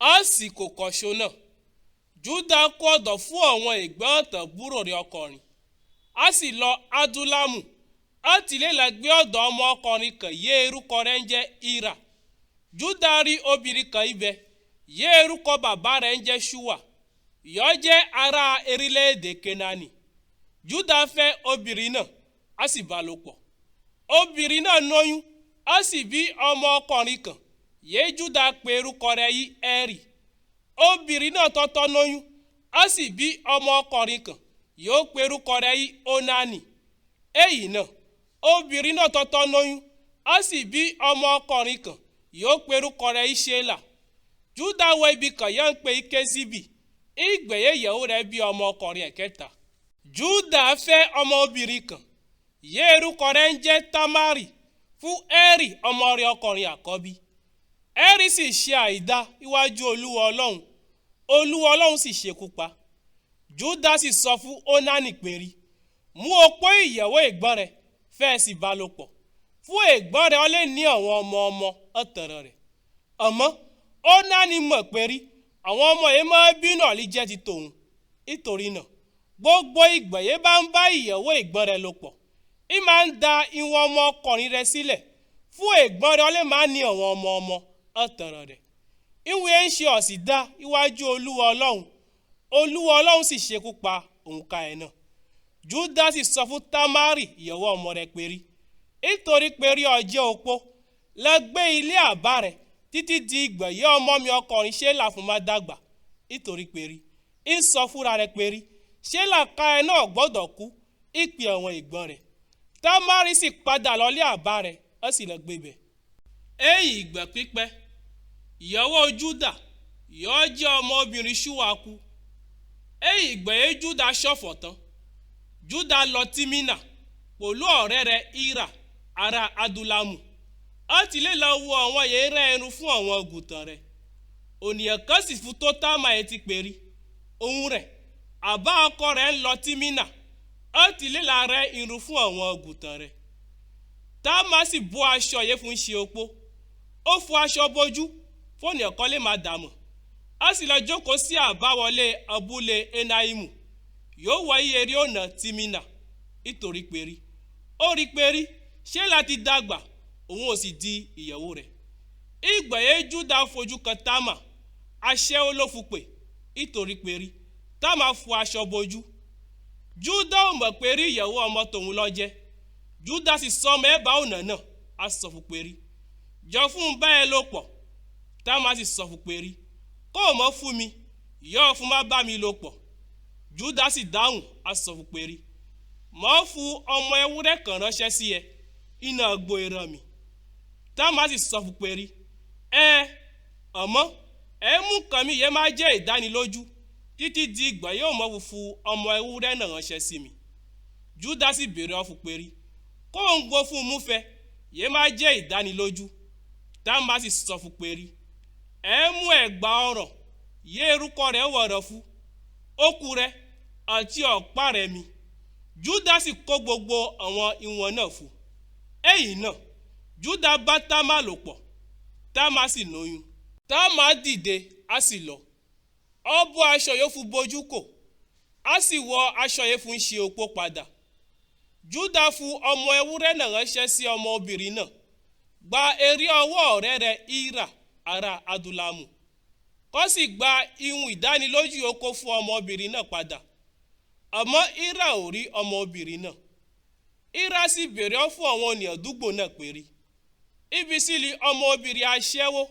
àsìkò kọ̀ṣọ́ náà Júdà kó ọ̀dọ̀ fún àwọn ẹ̀gbọ́n àtàbúrò rẹ̀ ọkùnrin, a sì lọ Adúlámù, a tìlélà gbé ọ̀dọ̀ ọmọ ọkùnrin kan yé orúkọ rẹ̀ ń jẹ́ Hírà. Júdà rí obìnrin kan ibẹ̀ yé orúkọ bàbá rẹ̀ ń jẹ́ Ṣúwà, yọ jẹ́ ará orílẹ̀-èdè Kénáánì. Júdà fẹ́ obìnrin náà, a sì bá lò pọ̀. Obìnrin náà lóyún, a sì bí ọmọ ọkùnrin kan yé Júdà pè orúkọ rẹ̀ yí Ẹ́rì. Obìnrin náà tọ́tọ́ lóyún, a sì bí ọmọ ọkùnrin kan yóò pè orúkọ rẹ̀ yí Ónánì. Èyí náà obìnrin náà tọ́tọ́ lóyún, a sì bí ọmọ ọkùnrin kan yóò pè orúkọ rẹ̀ yí Ṣélà. Júdà wọ ibi kan yẹn ń pè í Kéṣíbì, ìgbẹ̀yẹ ìyàwó rẹ̀ bí ọmọ ọkùnrin ẹ̀kẹta. Júdà fẹ́ ọmọbìnrin kan yé orúkọ rẹ̀ ń jẹ́ Támárì fún Ẹ́rì ọmọ rẹ̀ ọkùnrin àkọ́bí. Ẹ́rì sì ṣe àìdá iwájú Olúwa Ọlọ́run sì ṣekú pa. Júdà sì sọ fún Ónánì pé rí, mú opó ìyàwó ẹ̀gbọ́n rẹ̀, fẹ́ sì bá lò pọ̀, fún ẹ̀gbọ́n rẹ̀ ó lè ní àwọn ọmọ ọ̀tọ̀rọ̀ rẹ̀. Àmọ́ Ónánì mọ̀ pé rí àwọn ọmọ yẹn máa bínú ọ̀lí jẹ́ ti tòun. Nítorí náà gbogbo ìgbà yẹn bá ń bá ìyàwó ẹ̀gbọ́n rẹ̀ lò pọ̀, ì máa ń da ìwọ̀n ọmọ ọkùnrin rẹ̀ sílẹ̀ fún ẹ̀gbọ́n rẹ̀ ó lè máa ní àwọn ọmọ ọ̀tọ̀rọ̀ rẹ̀. Ìwé ń ṣe ọ̀sì dá iwájú Olúwa Ọlọ́run sì ṣekú pa òǹkà ẹ̀ náà. Júdà sì sọ fún Támárì ìyàwó ọmọ rẹ̀ pé rí, nítorí pé rí ọjọ́ opó, lọ gbé ilé àbá rẹ̀ títí di ìgbà yẹ ọmọ mi ọkùnrin Ṣélà fún má dàgbà. Nítorí pé rí ń sọ fúnra rẹ̀ pé rí Ṣélà ká ẹ náà gbọ́dọ̀ kú ìpè àwọn ẹ̀gbọ́n rẹ̀. Támárì sì padà lọlé àbá rẹ̀, ó sì lọ gbé bẹ̀. Èyí ìgbà pípẹ́ ìyàwó Júdà yóò jẹ́ ọmọbìnrin Ṣúwà kú. Èyí ìgbà yẹn Júdà ṣọ̀fọ̀ tán, Júdà lọ Tímínà pẹ̀lú ọ̀rẹ́ rẹ̀ Hírà ará Adúlámù, ó ti lè lọ wo àwọn yẹn rẹ́ ẹnu fún àwọn àgùntàn rẹ̀. Ònìyàn kan sì fún tó Támà ẹ̀ ti pè rí òun rẹ̀ àbá ọkọ rẹ̀ ń lọ Tímínà, ó ti lè la rẹ́ irun fún àwọn àgùntàn rẹ̀. Támà sì bọ́ aṣọ yẹn fún ṣe opó, ó fọ aṣọ bojú fóònù ẹ̀kọ́ lè má dààmú, ó sì lọ jókòó sí àbáwọlé abúlé Énáímù, yóò wọ iye rí ọ̀nà Tímínà. Nítorí pé rí ó rí pé rí Ṣélà ti dàgbà, òun ò sì di ìyàwó rẹ̀. Ìgbà yẹn Júdà fojú kan Támà, aṣẹ́wó ló fún pè. Nítorí pé rí Támà fọ aṣọ bojú. Júdà ò mọ̀ pé rí ìyàwó ọmọ tòun ló jẹ́. Júdà sì sọ ọmọ ẹ̀bá ọ̀nà náà, a sọ fún pé rí jọ fún un báyẹn ló pọ̀. Támà sì sọ fún pé rí kó o mọ̀ fún mi, yọ fún má bá mi lò pọ̀. Júdà sì dáhùn, a sọ fún pé rí mọ̀ fún ọmọ ewúrẹ́ kan ránṣẹ́ sí ẹ, iná agbo ìran mi. Támà sì sọ fún pé rí àmọ́ ẹ mú kan mi yẹn máa jẹ́ ìdánilójú títí di ìgbà yóò mọ̀ fún ọmọ ewúrẹ́ náà ránṣẹ́ sí mi. Júdà sì béèrè ọ fún pé rí kó ń gbó fún un múfẹ́ yẹn máa jẹ́ ìdánilójú. Támà sì sọ fún pé rí mú ẹ̀gbà ọrùn yé orúkọ rẹ̀ wọ̀rọ̀ fún okù rẹ̀ àti ọ̀pá rẹ̀ mi. Júdà sì kó gbogbo àwọn ìwọ̀n náà fún. Èyí náà Júdà bá Támà lò pọ̀, Támà sì lóyún. Támà dìde, a sì lọ, ó bọ́ aṣọ yóò fún bojú kò, a sì wọ aṣọ yẹn fún ṣe opó padà. Júdà fún ọmọ ewúrẹ́ náà ránṣẹ́ sí ọmọbìnrin náà, gba èrè ọwọ́ ọ̀rẹ́ rẹ̀ Hírà ará Adúlámù, kó sì gba ihun ìdánilójú oko fún ọmọbìnrin náà padà. Àmọ́ Hírà ò rí ọmọbìnrin náà. Hírà sì béèrè fún àwọn ènìyàn àdúgbò náà pé rí ibi sí li ọmọbìnrin aṣẹ́wó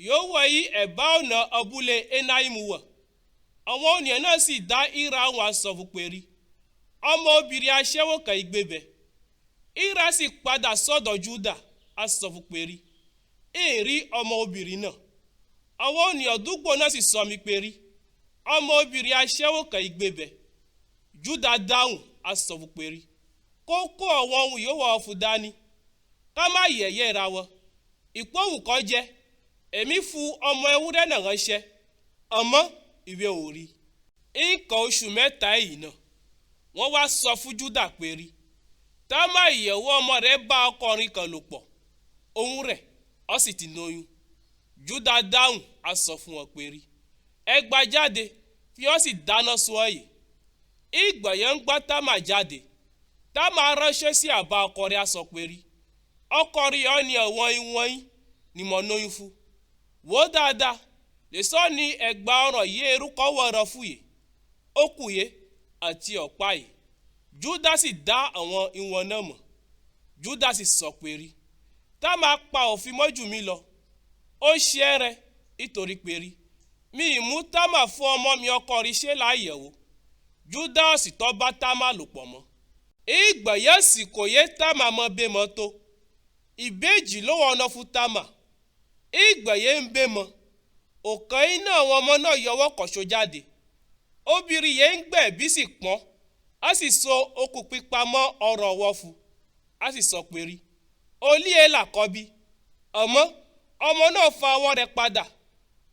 yóò wọ yí ẹ̀bá ọ̀nà abúlé Énáímù wọ̀. Àwọn ènìyàn náà sì dá Hírà wọn sọ fún pé rí ọmọbìnrin aṣẹ́wó kan ìgbébẹ̀. Hírà sì padà sọ́dọ̀ Júdà, a sọ fún pé rí ìrí ọmọbìnrin náà. Àwọn ènìyàn àdúgbò náà sì sọ mi pé rí ọmọbìnrin aṣẹ́wó kan ìgbébẹ̀. Júdà dáhùn, a sọ fún pé rí kó kó àwọn ohun yòówù ọ̀fun dání, ká má yẹ̀yẹ́ ra wọn. Ìpòhùn kọ́ jẹ́ èmi fún ọmọ ewúrẹ́ náà ránṣẹ́, àmọ́ ìwé ò rí. Nǹkan oṣù mẹ́ta yìí náà wọ́n wá sọ fún Júdà pé rí Támà ìyàwó ọmọ rẹ̀ bá ọkùnrin kan lò pọ̀, òun rẹ̀ ó sì ti lóyún. Júdà dáhùn a sọ fún wọn pé rí ẹ gbà jáde fi ó sì dáná sun ẹ̀yìn. Ìgbà yẹn ń gbá Támà jáde. Támà ránṣẹ́ sí àbá ọkọ rẹ̀ a sọ pé rí ọkọ rẹ̀ ọ ní ẹ̀wọ̀n ìwọ̀nyí ni mo lóyún fún. Wò dáadáa lè sọ ní ẹgbà ọ̀rọ̀ yìí erúkọ wọ̀rọ̀ fúye ó kùye àti ọ̀pá yìí. Júdà sì dá àwọn ìwọ̀n náà mọ̀. Júdà sì sọ pé rí Támà pa òfin mọ́jú mi lọ ó ṣe é rẹ nítorí pé rí mi ìmú Támà fún ọmọ mi ọkọ rí ṣe láyẹ̀wò. Júdà sì tọ́ bá Támà lò pọ̀ mọ́. Ìgbà yẹn sì kò yé Támà mọ́ bẹ́ mọ́ tó ìbejì ló wọ́n ná fún Támà. Ìgbà yẹn ń bẹ́ mọ́ ọ̀kan iná àwọn ọmọ náà yọwọ́ kọ̀ṣọ́ jáde. Obìnrin yẹn ń gbẹ̀ bí sì pọ́n a sì so okùn pípa mọ́ ọrọ̀ ọwọ́ fún a sì sọ pé rí olí ẹ̀ làkọ́bí ọmọ náà fa ọwọ́ rẹ̀ padà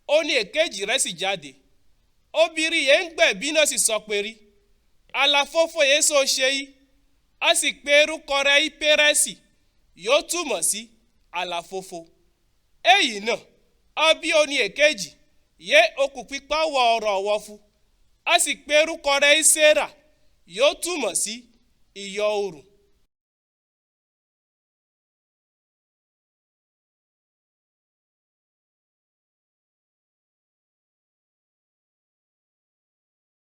ó ní èkejì rẹ̀ sì jáde. Obìnrin yẹn ń gbẹ̀ bí náà sì sọ pé rí àlàfófó yẹn so ṣe yí a sì pe orúkọ rẹ̀ í Pérẹ́sì yóò túmọ̀ sí àlàfófó. Èyí náà ọbí ó ní èkejì yé okùn pípa wọ ọrọ̀ ọwọ́ fún a sì pe orúkọ rẹ̀ í Sérà yóò túmọ̀ sí ìyọ oòrùn.